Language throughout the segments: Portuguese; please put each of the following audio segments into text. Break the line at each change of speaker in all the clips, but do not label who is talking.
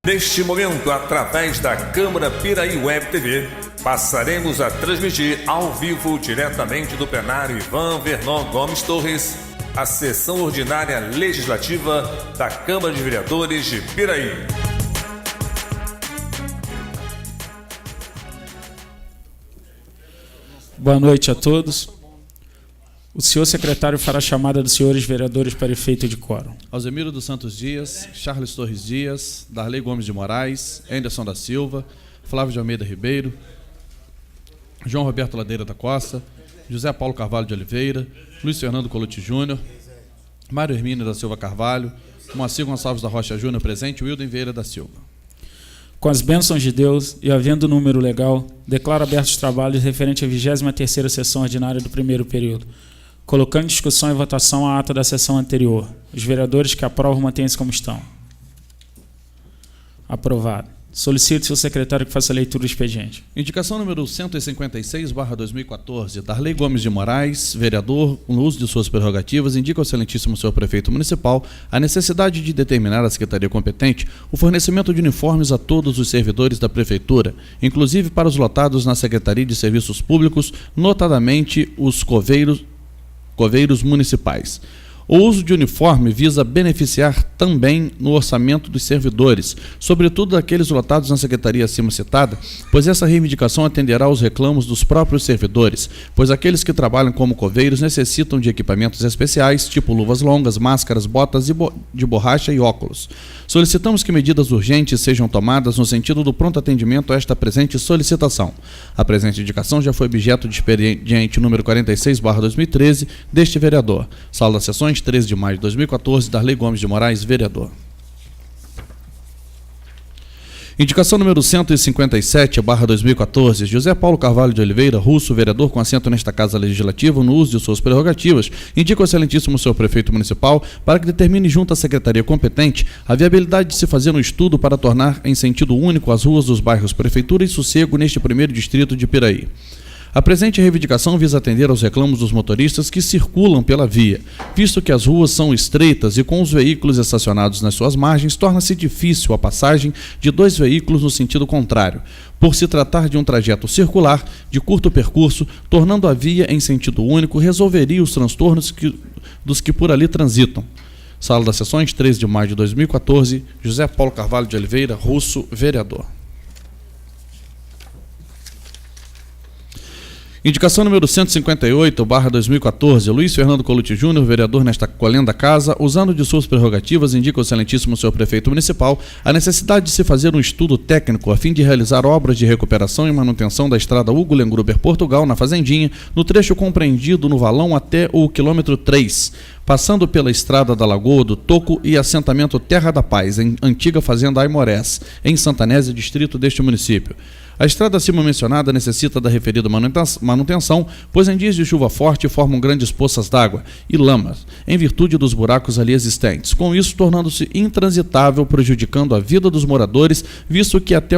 Neste momento, através da Câmara Piraí Web TV, passaremos a transmitir ao vivo, diretamente do plenário Ivan Vernon Gomes Torres, a sessão ordinária legislativa da Câmara de Vereadores de Piraí.
Boa noite a todos. O senhor secretário fará a chamada dos senhores vereadores para efeito de quórum.
Alzemiro dos Santos Dias, Charles Torres Dias, Darley Gomes de Moraes, Anderson da Silva, Flávio de Almeida Ribeiro, João Roberto Ladeira da Costa, José Paulo Carvalho de Oliveira, Luiz Fernando Colucci Júnior, Mário Hermínio da Silva Carvalho, Moacir Gonçalves da Rocha Júnior presente, Wilden Vieira da Silva.
Com as bênçãos de Deus e havendo número legal, declaro abertos os trabalhos referente à 23ª sessão ordinária do primeiro período, colocando em discussão e votação a ata da sessão anterior. Os vereadores que aprovam mantêm-se como estão. Aprovado. Solicito ao secretário que faça a leitura do expediente.
Indicação número 156/2014, Darley Gomes de Moraes, vereador, no uso de suas prerrogativas, indica ao excelentíssimo senhor prefeito municipal a necessidade de determinar à secretaria competente o fornecimento de uniformes a todos os servidores da prefeitura, inclusive para os lotados na Secretaria de Serviços Públicos, notadamente os coveiros municipais. O uso de uniforme visa beneficiar também no orçamento dos servidores, sobretudo daqueles lotados na secretaria acima citada, pois essa reivindicação atenderá aos reclamos dos próprios servidores, pois aqueles que trabalham como coveiros necessitam de equipamentos especiais, tipo luvas longas, máscaras, botas de borracha e óculos. Solicitamos que medidas urgentes sejam tomadas no sentido do pronto atendimento a esta presente solicitação. A presente indicação já foi objeto de expediente número 46/2013 deste vereador. Sala das Sessões, 13 de maio de 2014, Darley Gomes de Moraes, vereador. Indicação número 157/2014, José Paulo Carvalho de Oliveira, russo, vereador com assento nesta Casa Legislativa, no uso de suas prerrogativas, indica ao excelentíssimo senhor prefeito municipal para que determine junto à secretaria competente a viabilidade de se fazer um estudo para tornar em sentido único as ruas dos bairros Prefeitura e Sossego neste primeiro distrito de Piraí. A presente reivindicação visa atender aos reclamos dos motoristas que circulam pela via, visto que as ruas são estreitas e com os veículos estacionados nas suas margens torna-se difícil a passagem de dois veículos no sentido contrário, por se tratar de um trajeto circular de curto percurso, tornando a via em sentido único, resolveria os transtornos dos que por ali transitam. Sala das Sessões, 13 de maio de 2014, José Paulo Carvalho de Oliveira, russo, vereador. Indicação número 158/2014, Luiz Fernando Colucci Júnior, vereador nesta colenda casa, usando de suas prerrogativas, indica ao excelentíssimo senhor prefeito municipal a necessidade de se fazer um estudo técnico a fim de realizar obras de recuperação e manutenção da estrada Hugo Lengruber Portugal, na Fazendinha, no trecho compreendido no valão até o quilômetro 3, passando pela estrada da Lagoa do Toco e assentamento Terra da Paz, em antiga fazenda Aimorés, em Santanésia, distrito deste município. A estrada acima mencionada necessita da referida manutenção, pois em dias de chuva forte formam grandes poças d'água e lamas, em virtude dos buracos ali existentes, com isso tornando-se intransitável, prejudicando a vida dos moradores, visto que até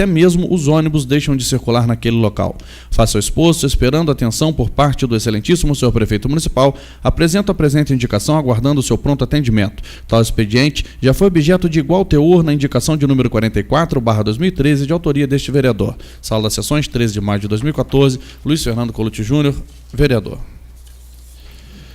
mesmo os ônibus deixam de circular naquele local. Face ao exposto, esperando atenção por parte do excelentíssimo senhor prefeito municipal, apresento a presente indicação aguardando o seu pronto atendimento. Tal expediente já foi objeto de igual teor na indicação de número 44/2013 de autoria deste vereador. Sala das Sessões, 13 de maio de 2014, Luiz Fernando Colucci Júnior, vereador.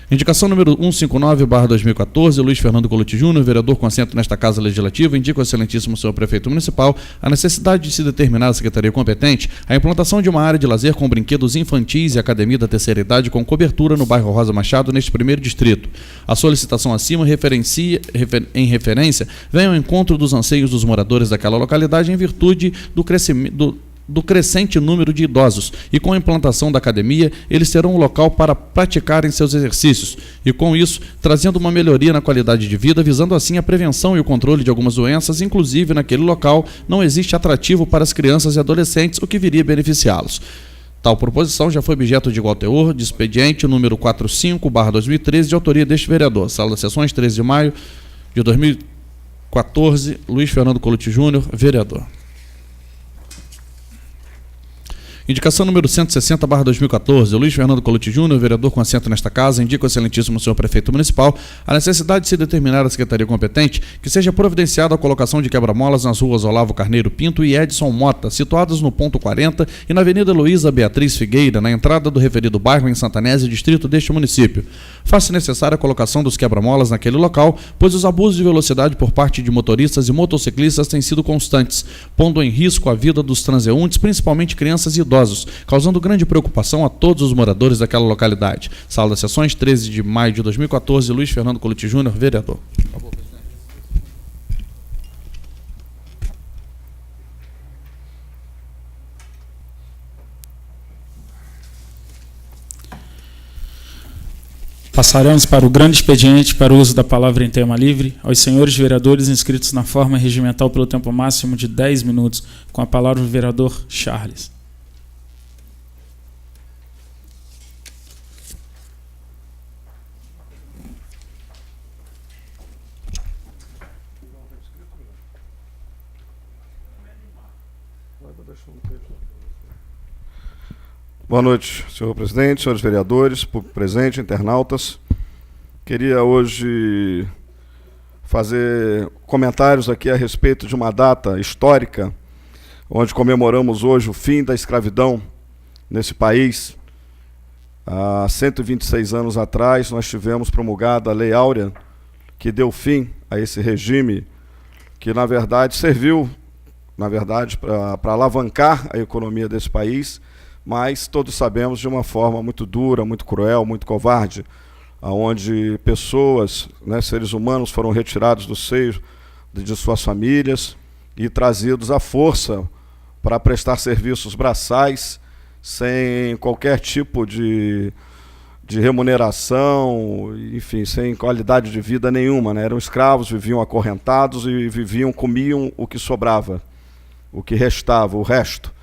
Indicação número 159/2014, Luiz Fernando Colucci Júnior, vereador com assento nesta Casa Legislativa, indica ao excelentíssimo senhor prefeito municipal a necessidade de se determinar à secretaria competente a implantação de uma área de lazer com brinquedos infantis e academia da terceira idade com cobertura no bairro Rosa Machado, neste primeiro distrito. A solicitação acima em referência vem ao encontro dos anseios dos moradores daquela localidade em virtude do crescente número de idosos, e com a implantação da academia, eles terão um local para praticarem seus exercícios, e com isso, trazendo uma melhoria na qualidade de vida, visando assim a prevenção e o controle de algumas doenças, inclusive naquele local não existe atrativo para as crianças e adolescentes, o que viria a beneficiá-los. Tal proposição já foi objeto de igual teor de expediente número 45/2013, de autoria deste vereador. Sala das Sessões, 13 de maio de 2014, Luiz Fernando Colucci Júnior, vereador. Indicação número 160/2014. Luiz Fernando Colucci Júnior, vereador com assento nesta casa, indica ao excelentíssimo senhor prefeito municipal a necessidade de se determinar à secretaria competente que seja providenciada a colocação de quebra-molas nas ruas Olavo Carneiro Pinto e Edson Mota, situadas no ponto 40 e na Avenida Luísa Beatriz Figueira, na entrada do referido bairro em Santanese, distrito deste município. Faça necessária a colocação dos quebra-molas naquele local, pois os abusos de velocidade por parte de motoristas e motociclistas têm sido constantes, pondo em risco a vida dos transeuntes, principalmente crianças e idosos, causando grande preocupação a todos os moradores daquela localidade. Sala das Sessões, 13 de maio de 2014, Luiz Fernando Colucci Júnior, vereador.
Passaremos para o grande expediente para o uso da palavra em tema livre aos senhores vereadores inscritos na forma regimental pelo tempo máximo de 10 minutos. Com a palavra o vereador Charles.
Boa noite, senhor presidente, senhores vereadores, público presente, internautas. Queria hoje fazer comentários aqui a respeito de uma data histórica, onde comemoramos hoje o fim da escravidão nesse país. Há 126 anos atrás, nós tivemos promulgada a Lei Áurea, que deu fim a esse regime, que na verdade serviu, para alavancar a economia desse país, mas todos sabemos de uma forma muito dura, muito cruel, muito covarde, onde pessoas, seres humanos foram retirados do seio de suas famílias e trazidos à força para prestar serviços braçais, sem qualquer tipo de remuneração, enfim, sem qualidade de vida nenhuma. Eram escravos, viviam acorrentados e comiam o que sobrava, o que restava, o resto.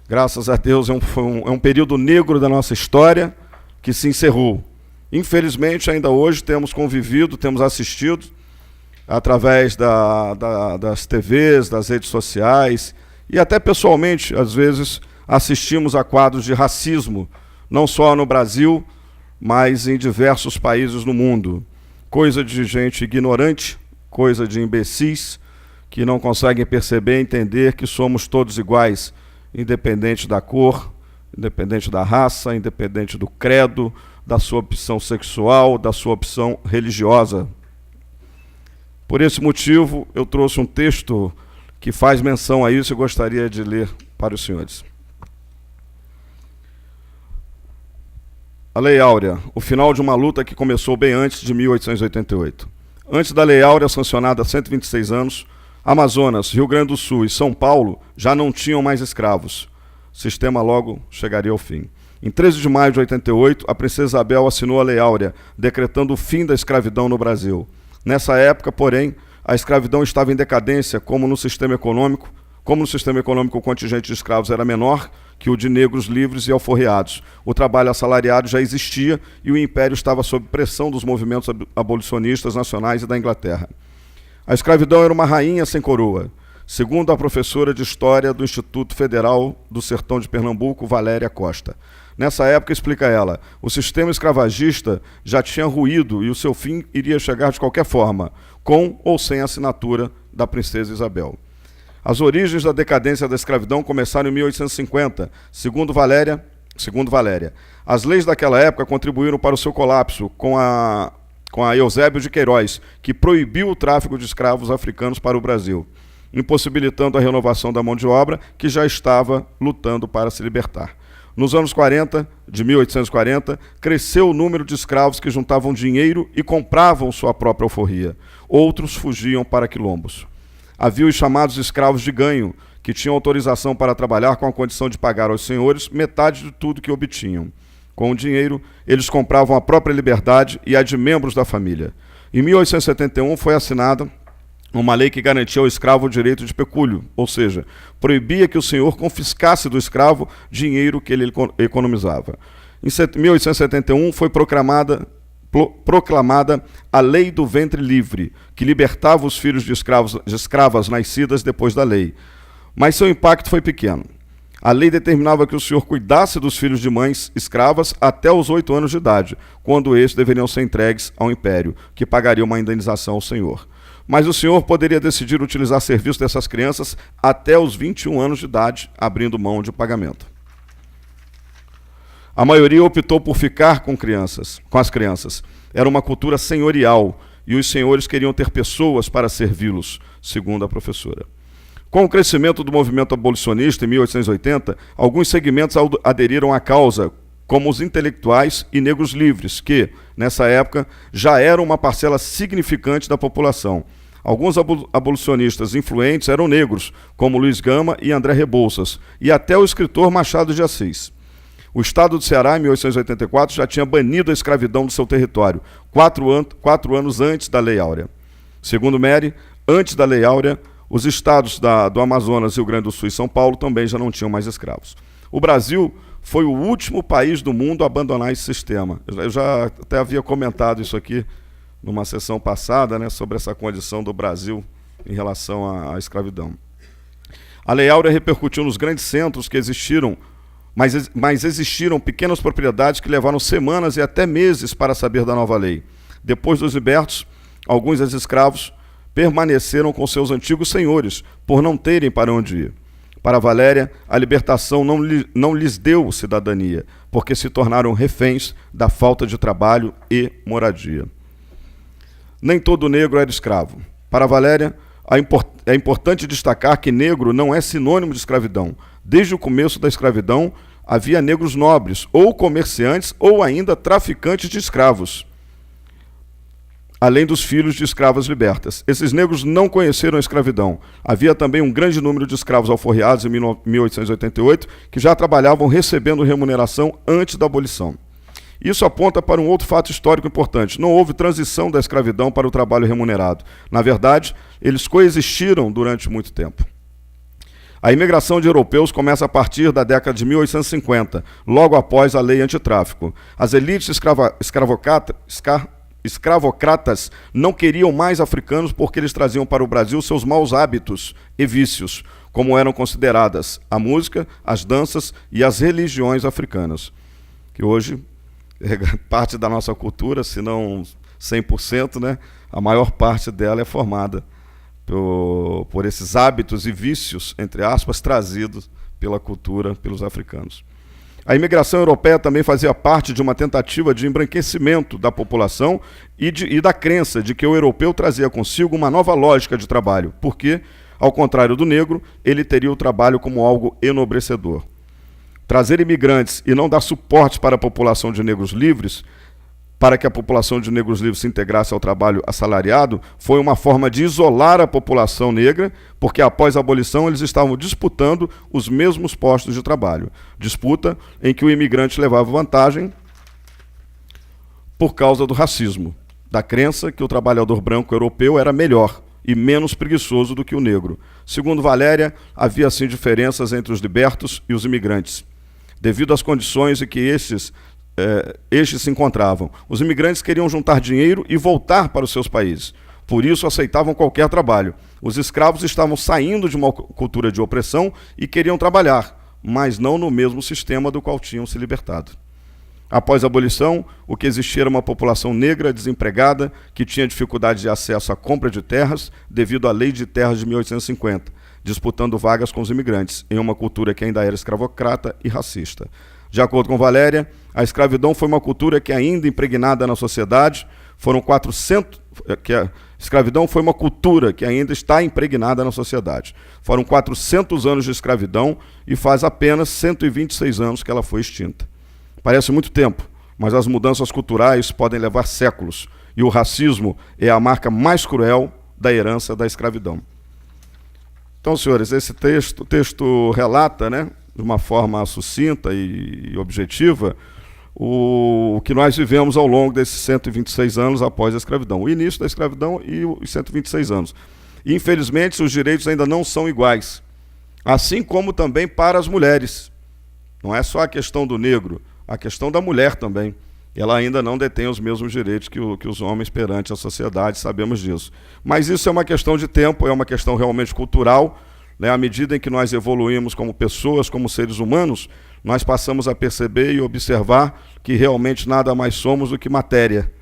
Graças a Deus é um período negro da nossa história que se encerrou. Infelizmente, ainda hoje temos convivido, temos assistido, através das TVs, das redes sociais, e até pessoalmente, às vezes, assistimos a quadros de racismo, não só no Brasil, mas em diversos países no mundo. Coisa de gente ignorante, coisa de imbecis, que não conseguem perceber e entender que somos todos iguais, independente da cor, independente da raça, independente do credo, da sua opção sexual, da sua opção religiosa. Por esse motivo, eu trouxe um texto que faz menção a isso e gostaria de ler para os senhores. A Lei Áurea, o final de uma luta que começou bem antes de 1888. Antes da Lei Áurea, sancionada há 126 anos, Amazonas, Rio Grande do Sul e São Paulo já não tinham mais escravos. O sistema logo chegaria ao fim. Em 13 de maio de 88, a princesa Isabel assinou a Lei Áurea, decretando o fim da escravidão no Brasil. Nessa época, porém, a escravidão estava em decadência, como no sistema econômico o contingente de escravos era menor que o de negros livres e alforreados. O trabalho assalariado já existia e o império estava sob pressão dos movimentos abolicionistas nacionais e da Inglaterra. A escravidão era uma rainha sem coroa, segundo a professora de História do Instituto Federal do Sertão de Pernambuco, Valéria Costa. Nessa época, explica ela, o sistema escravagista já tinha ruído e o seu fim iria chegar de qualquer forma, com ou sem a assinatura da princesa Isabel. As origens da decadência da escravidão começaram em 1850, segundo Valéria. As leis daquela época contribuíram para o seu colapso, com a Eusébio de Queiroz, que proibiu o tráfico de escravos africanos para o Brasil, impossibilitando a renovação da mão de obra, que já estava lutando para se libertar. Nos anos 40, de 1840, cresceu o número de escravos que juntavam dinheiro e compravam sua própria alforria. Outros fugiam para quilombos. Havia os chamados escravos de ganho, que tinham autorização para trabalhar com a condição de pagar aos senhores metade de tudo que obtinham. Com o dinheiro, eles compravam a própria liberdade e a de membros da família. Em 1871 foi assinada uma lei que garantia ao escravo o direito de pecúlio, ou seja, proibia que o senhor confiscasse do escravo dinheiro que ele economizava. Em 1871 foi proclamada a Lei do Ventre Livre, que libertava os filhos de escravas nascidas depois da lei. Mas seu impacto foi pequeno. A lei determinava que o senhor cuidasse dos filhos de mães escravas até os 8 anos de idade, quando estes deveriam ser entregues ao império, que pagaria uma indenização ao senhor. Mas o senhor poderia decidir utilizar serviço dessas crianças até os 21 anos de idade, abrindo mão de pagamento. A maioria optou por ficar com as crianças. Era uma cultura senhorial, e os senhores queriam ter pessoas para servi-los, segundo a professora. Com o crescimento do movimento abolicionista em 1880, alguns segmentos aderiram à causa, como os intelectuais e negros livres, que, nessa época, já eram uma parcela significante da população. Alguns abolicionistas influentes eram negros, como Luiz Gama e André Rebouças, e até o escritor Machado de Assis. O estado do Ceará, em 1884, já tinha banido a escravidão do seu território, 4 anos antes da Lei Áurea. Segundo Mary, antes da Lei Áurea, os estados do Amazonas, Rio Grande do Sul e São Paulo também já não tinham mais escravos. O Brasil foi o último país do mundo a abandonar esse sistema. Eu já até havia comentado isso aqui numa sessão passada, né, sobre essa condição do Brasil em relação à escravidão. A Lei Áurea repercutiu nos grandes centros que existiram, mas existiram pequenas propriedades que levaram semanas e até meses para saber da nova lei. Depois dos libertos, alguns ex-escravos permaneceram com seus antigos senhores, por não terem para onde ir. Para Valéria, a libertação não lhes deu cidadania, porque se tornaram reféns da falta de trabalho e moradia. Nem todo negro era escravo. Para Valéria, é importante destacar que negro não é sinônimo de escravidão. Desde o começo da escravidão, havia negros nobres, ou comerciantes, ou ainda traficantes de escravos, além dos filhos de escravas libertas. Esses negros não conheceram a escravidão. Havia também um grande número de escravos alforriados em 1888 que já trabalhavam recebendo remuneração antes da abolição. Isso aponta para um outro fato histórico importante. Não houve transição da escravidão para o trabalho remunerado. Na verdade, eles coexistiram durante muito tempo. A imigração de europeus começa a partir da década de 1850, logo após a lei antitráfico. As elites escravocratas não queriam mais africanos porque eles traziam para o Brasil seus maus hábitos e vícios, como eram consideradas a música, as danças e as religiões africanas, que hoje é parte da nossa cultura, se não 100%, né? A maior parte dela é formada por esses hábitos e vícios, entre aspas, trazidos pela cultura, pelos africanos. A imigração europeia também fazia parte de uma tentativa de embranquecimento da população e da crença de que o europeu trazia consigo uma nova lógica de trabalho, porque, ao contrário do negro, ele teria o trabalho como algo enobrecedor. Trazer imigrantes e não dar suporte para a população de negros livres, para que a população de negros livres se integrasse ao trabalho assalariado, foi uma forma de isolar a população negra, porque após a abolição eles estavam disputando os mesmos postos de trabalho. Disputa em que o imigrante levava vantagem por causa do racismo, da crença que o trabalhador branco europeu era melhor e menos preguiçoso do que o negro. Segundo Valéria, havia assim diferenças entre os libertos e os imigrantes, devido às condições em que estes se encontravam. Os imigrantes queriam juntar dinheiro e voltar para os seus países. Por isso, aceitavam qualquer trabalho. Os escravos estavam saindo de uma cultura de opressão e queriam trabalhar, mas não no mesmo sistema do qual tinham se libertado. Após a abolição, o que existia era uma população negra desempregada que tinha dificuldade de acesso à compra de terras devido à Lei de Terras de 1850, disputando vagas com os imigrantes, em uma cultura que ainda era escravocrata e racista. De acordo com Valéria, a escravidão foi uma cultura que ainda impregnada na sociedade, a escravidão foi uma cultura que ainda está impregnada na sociedade. Foram 400 anos de escravidão e faz apenas 126 anos que ela foi extinta. Parece muito tempo, mas as mudanças culturais podem levar séculos, e o racismo é a marca mais cruel da herança da escravidão. Então, senhores, esse texto relata, né, de uma forma sucinta e objetiva, o que nós vivemos ao longo desses 126 anos após a escravidão, o início da escravidão e os 126 anos. E, infelizmente, os direitos ainda não são iguais, assim como também para as mulheres. Não é só a questão do negro, a questão da mulher também. Ela ainda não detém os mesmos direitos que os homens perante a sociedade, sabemos disso. Mas isso é uma questão de tempo, é uma questão realmente cultural, Né? À medida em que nós evoluímos como pessoas, como seres humanos, nós passamos a perceber e observar que realmente nada mais somos do que matéria.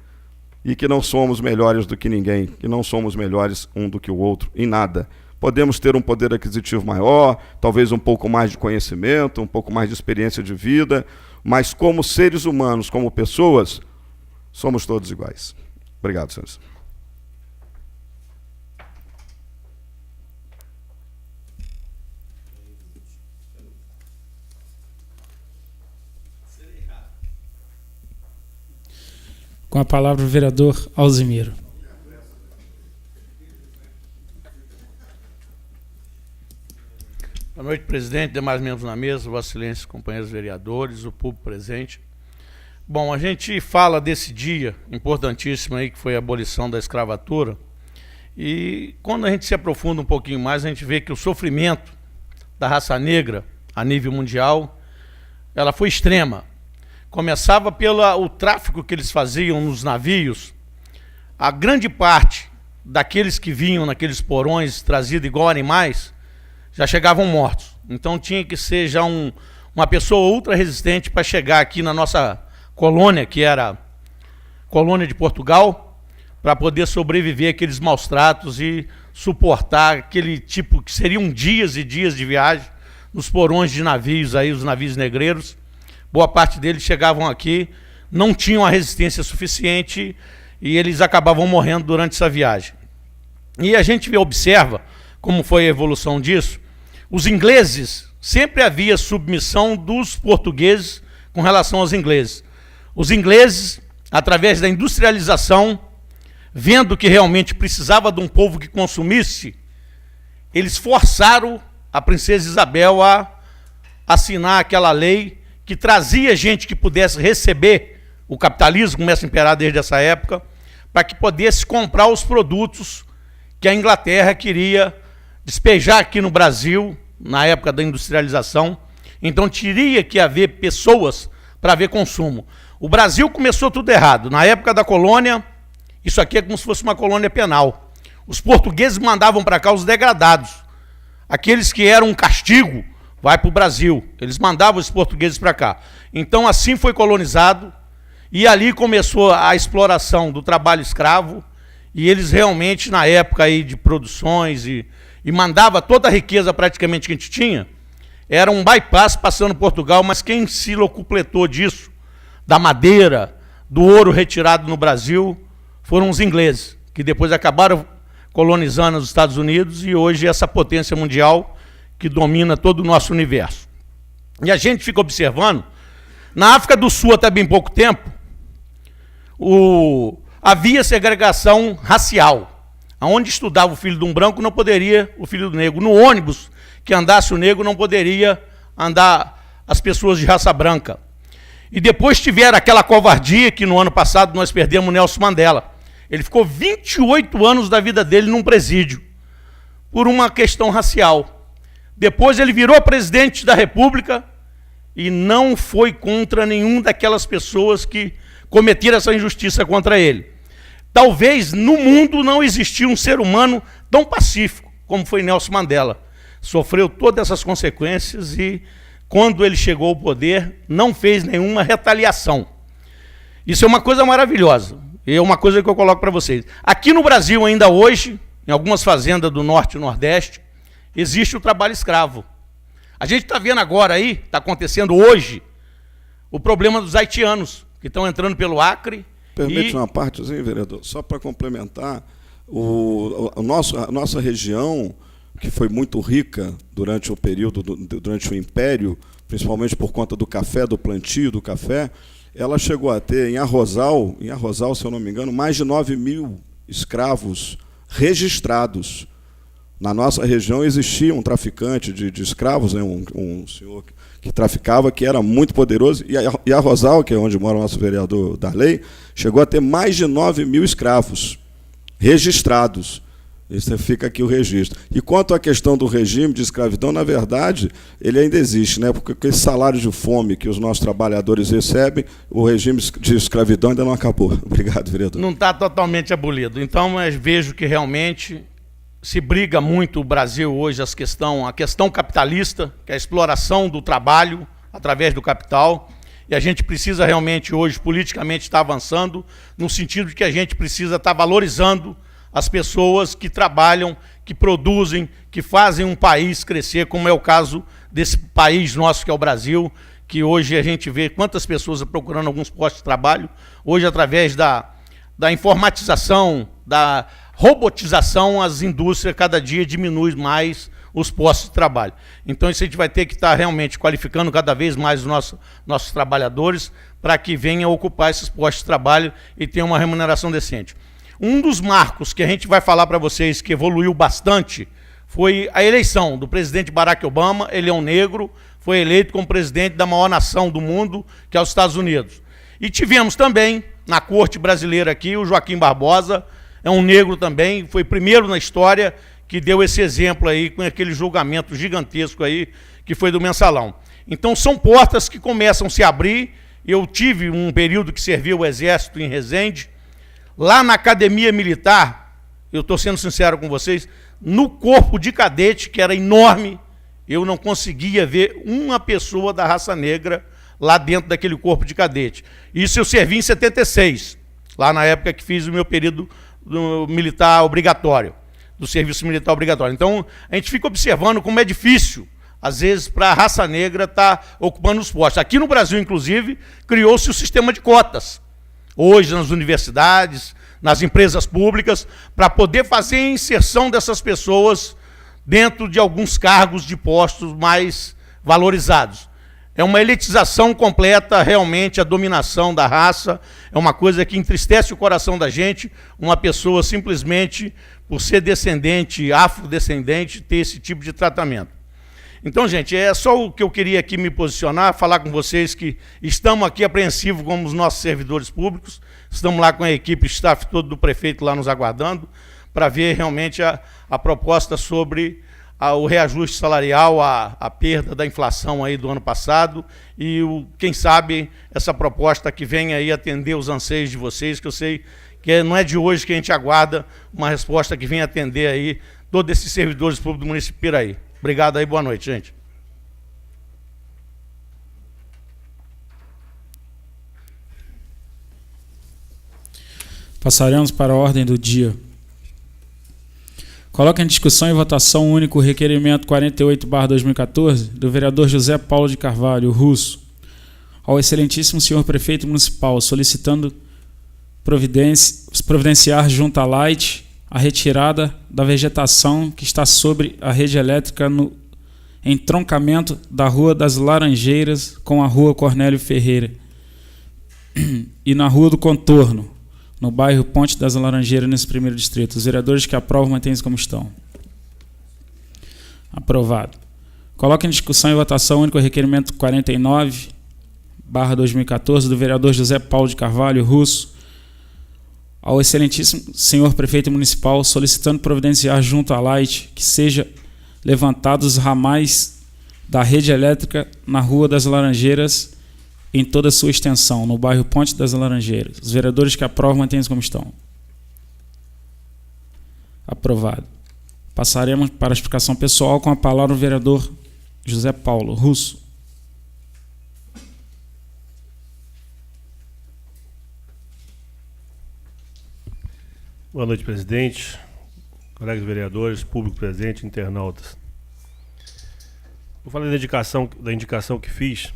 E que não somos melhores do que ninguém, que não somos melhores um do que o outro, em nada. Podemos ter um poder aquisitivo maior, talvez um pouco mais de conhecimento, um pouco mais de experiência de vida, mas como seres humanos, como pessoas, somos todos iguais. Obrigado, senhores.
Com a palavra o vereador Alzimiro.
Boa noite, presidente, demais membros na mesa, Vossa Excelência, companheiros vereadores, o público presente. Bom, a gente fala desse dia importantíssimo aí, que foi a abolição da escravatura, e quando a gente se aprofunda um pouquinho mais, a gente vê que o sofrimento da raça negra a nível mundial, ela foi extrema. Começava pelo tráfico que eles faziam nos navios. A grande parte daqueles que vinham naqueles porões trazidos igual animais, já chegavam mortos. Então tinha que ser já uma pessoa ultra resistente para chegar aqui na nossa colônia, que era a colônia de Portugal, para poder sobreviver àqueles maus tratos e suportar aquele tipo que seriam dias e dias de viagem nos porões de navios aí, os navios negreiros. Boa parte deles chegavam aqui, não tinham a resistência suficiente e eles acabavam morrendo durante essa viagem. E a gente observa como foi a evolução disso. Os ingleses, sempre havia submissão dos portugueses com relação aos ingleses. Os ingleses, através da industrialização, vendo que realmente precisava de um povo que consumisse, eles forçaram a princesa Isabel a assinar aquela lei que trazia gente que pudesse receber o capitalismo, começa a imperar desde essa época, para que pudesse comprar os produtos que a Inglaterra queria despejar aqui no Brasil, na época da industrialização. Então teria que haver pessoas para haver consumo. O Brasil começou tudo errado. Na época da colônia, isso aqui é como se fosse uma colônia penal. Os portugueses mandavam para cá os degradados. Aqueles que eram um castigo, vai para o Brasil. Eles mandavam os portugueses para cá. Então assim foi colonizado, e ali começou a exploração do trabalho escravo, e eles realmente, na época aí de produções, e mandava toda a riqueza praticamente que a gente tinha, era um bypass passando Portugal, mas quem se locupletou disso, da madeira, do ouro retirado no Brasil, foram os ingleses, que depois acabaram colonizando os Estados Unidos, e hoje essa potência mundial que domina todo o nosso universo. E a gente fica observando, na África do Sul até bem pouco tempo, havia segregação racial. Onde estudava o filho de um branco, não poderia o filho do negro. No ônibus que andasse o negro, não poderia andar as pessoas de raça branca. E depois tiveram aquela covardia que no ano passado nós perdemos o Nelson Mandela. Ele ficou 28 anos da vida dele num presídio, por uma questão racial. Depois ele virou presidente da República e não foi contra nenhum daquelas pessoas que cometeram essa injustiça contra ele. Talvez no mundo não existia um ser humano tão pacífico como foi Nelson Mandela. Sofreu todas essas consequências e, quando ele chegou ao poder, não fez nenhuma retaliação. Isso é uma coisa maravilhosa. E é uma coisa que eu coloco para vocês. Aqui no Brasil, ainda hoje, em algumas fazendas do Norte e Nordeste, existe o trabalho escravo. A gente está vendo agora aí, está acontecendo hoje, o problema dos haitianos, que estão entrando pelo Acre.
Permite uma partezinha, vereador, só para complementar, a nossa região, que foi muito rica durante o período, durante o Império, principalmente por conta do café, do plantio do café, ela chegou a ter, em Arrozal, se eu não me engano, mais de 9.000 escravos registrados. Na nossa região existia um traficante de escravos, né, um senhor que traficava, que era muito poderoso, e Arrozal, que é onde mora o nosso vereador Darley, chegou a ter mais de 9.000 escravos registrados. Isso fica aqui o registro. E quanto à questão do regime de escravidão, na verdade, ele ainda existe, né? Porque esse salário de fome que os nossos trabalhadores recebem, o regime de escravidão ainda não acabou. Obrigado, vereador.
Não está totalmente abolido. Então, eu vejo que realmente se briga muito o Brasil hoje a questão capitalista, que é a exploração do trabalho através do capital, e a gente precisa realmente hoje politicamente estar avançando no sentido de que a gente precisa estar valorizando as pessoas que trabalham, que produzem, que fazem um país crescer, como é o caso desse país nosso que é o Brasil, que hoje a gente vê quantas pessoas procurando alguns postos de trabalho, hoje através da informatização, da robotização, as indústrias cada dia diminuem mais os postos de trabalho. Então isso a gente vai ter que estar realmente qualificando cada vez mais os nossos trabalhadores para que venham ocupar esses postos de trabalho e tenham uma remuneração decente. Um dos marcos que a gente vai falar para vocês que evoluiu bastante foi a eleição do presidente Barack Obama. Ele é um negro, foi eleito como presidente da maior nação do mundo, que é os Estados Unidos. E tivemos também, na corte brasileira aqui, o Joaquim Barbosa, é um negro também, foi primeiro na história que deu esse exemplo aí, com aquele julgamento gigantesco aí, que foi do Mensalão. Então são portas que começam a se abrir. Eu tive um período que servi o Exército em Resende. Lá na Academia Militar, eu estou sendo sincero com vocês, no corpo de cadete, que era enorme, eu não conseguia ver uma pessoa da raça negra lá dentro daquele corpo de cadete. Isso eu servi em 76, lá na época que fiz o meu período militar obrigatório, do serviço militar obrigatório. Então, a gente fica observando como é difícil, às vezes, para a raça negra estar ocupando os postos. Aqui no Brasil, inclusive, criou-se o sistema de cotas. Hoje, nas universidades, nas empresas públicas, para poder fazer a inserção dessas pessoas dentro de alguns cargos de postos mais valorizados. É uma elitização completa, realmente, a dominação da raça, é uma coisa que entristece o coração da gente, uma pessoa simplesmente, por ser descendente, afrodescendente, ter esse tipo de tratamento. Então, gente, é só o que eu queria aqui me posicionar, falar com vocês que estamos aqui apreensivos como os nossos servidores públicos, estamos lá com a equipe, staff todo do prefeito lá nos aguardando, para ver realmente a proposta sobre o reajuste salarial, a perda da inflação aí do ano passado e, quem sabe, essa proposta que vem aí atender os anseios de vocês, que eu sei que não é de hoje que a gente aguarda uma resposta que venha atender aí todos esses servidores públicos do município de Piraí. Obrigado aí, boa noite, gente.
Passaremos para a ordem do dia. Coloca em discussão e votação o único requerimento 48/2014 do vereador José Paulo de Carvalho, Russo, ao excelentíssimo senhor prefeito municipal, solicitando providenciar junto à Light a retirada da vegetação que está sobre a rede elétrica no entroncamento da Rua das Laranjeiras com a Rua Cornélio Ferreira e na Rua do Contorno, no bairro Ponte das Laranjeiras, nesse primeiro distrito. Os vereadores que aprovam mantêm-se como estão. Aprovado. Coloca em discussão e votação o único requerimento 49/2014 do vereador José Paulo de Carvalho, Russo, ao excelentíssimo senhor prefeito municipal, solicitando providenciar junto à Light que seja levantados os ramais da rede elétrica na Rua das Laranjeiras em toda a sua extensão, no bairro Ponte das Laranjeiras. Os vereadores que aprovam mantêm-se como estão. Aprovado. Passaremos para a explicação pessoal com a palavra o vereador José Paulo, Russo.
Boa noite, presidente, colegas vereadores, público presente, internautas. Vou falar da indicação que fiz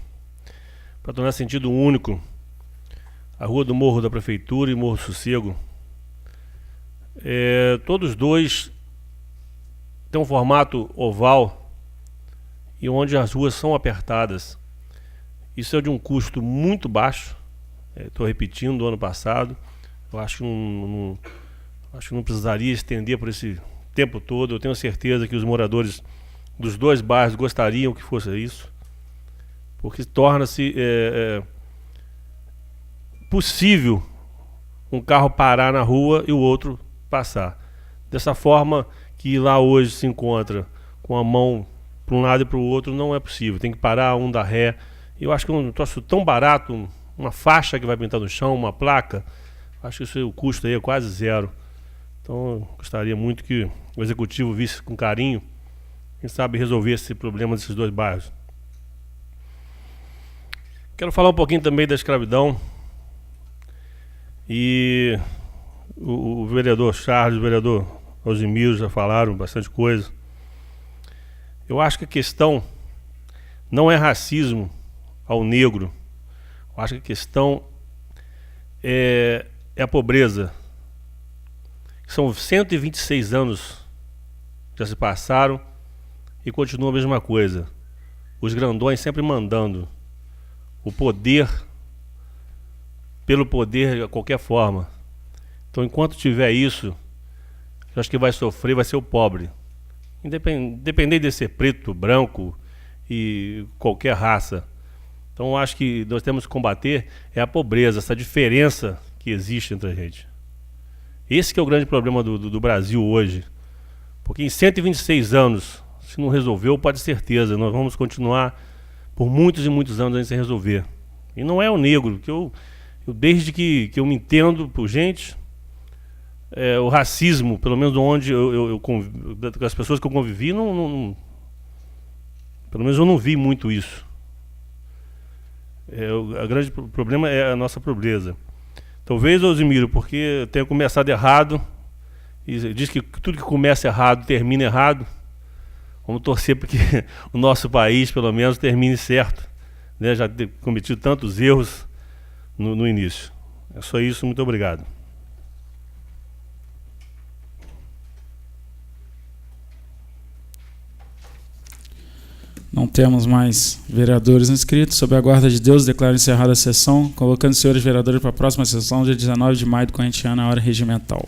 para tornar sentido único a Rua do Morro da Prefeitura e Morro Sossego. Todos dois têm um formato oval e onde as ruas são apertadas. Isso é de um custo muito baixo, estou repetindo, do ano passado. Eu acho que não precisaria estender por esse tempo todo. Eu tenho certeza que os moradores dos dois bairros gostariam que fosse isso, porque torna-se possível um carro parar na rua e o outro passar. Dessa forma que lá hoje se encontra com a mão para um lado e para o outro, não é possível. Tem que parar, um dar ré. Eu acho que um troço tão barato, uma faixa que vai pintar no chão, uma placa, acho que isso, o custo aí é quase zero. Então, eu gostaria muito que o Executivo visse com carinho, quem sabe resolver esse problema desses dois bairros. Quero falar um pouquinho também da escravidão. E o vereador Charles, o vereador Alzimiro já falaram bastante coisa. Eu acho que a questão não é racismo ao negro. Eu acho que a questão é a pobreza. São 126 anos que já se passaram e continua a mesma coisa. Os grandões sempre mandando. O poder, pelo poder de qualquer forma. Então, enquanto tiver isso, eu acho que vai sofrer, vai ser o pobre. Independente de ser preto, branco e qualquer raça. Então, eu acho que nós temos que combater a pobreza, essa diferença que existe entre a gente. Esse que é o grande problema do Brasil hoje. Porque em 126 anos, se não resolveu, pode ter certeza, nós vamos continuar por muitos e muitos anos sem resolver. E não é o negro, que eu desde que eu me entendo por gente, o racismo, pelo menos onde com as pessoas que eu convivi, pelo menos eu não vi muito isso. O grande problema é a nossa pobreza. Talvez, Alzimiro, porque eu tenha começado errado, e diz que tudo que começa errado termina errado. Vamos torcer para que o nosso país, pelo menos, termine certo, né? Já ter cometido tantos erros no início. É só isso, muito obrigado.
Não temos mais vereadores inscritos. Sob a guarda de Deus, declaro encerrada a sessão, convocando os senhores vereadores para a próxima sessão, dia 19 de maio do corrente ano, à hora regimental.